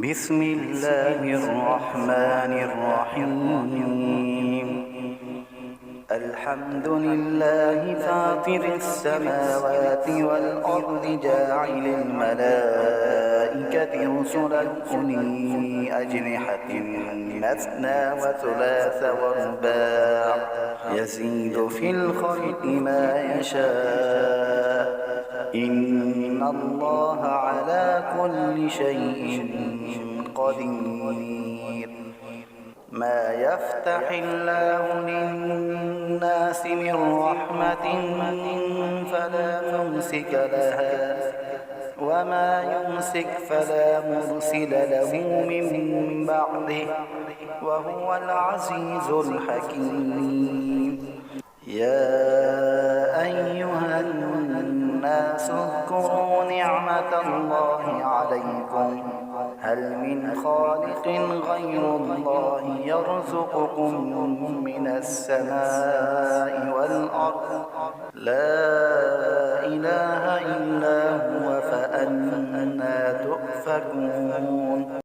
بسم الله الرحمن الرحيم. الحمد لله فاطر السماوات والأرض جاعل الملائكة رسلا أولي أجنحة مثنى وثلاث ورباع يزيد في الخلق ما يشاء إن الله على كل شيء قدير. ما يفتح الله للناس من رحمة فلا ممسك لها وما يمسك فلا مرسل له من بعده وهو العزيز الحكيم. يا أيها الناس اذكروا نعمة الله عليكم هل من خالق غير الله يرزقكم من السماء والأرض لا إله إلا هو فأنى تؤفكون.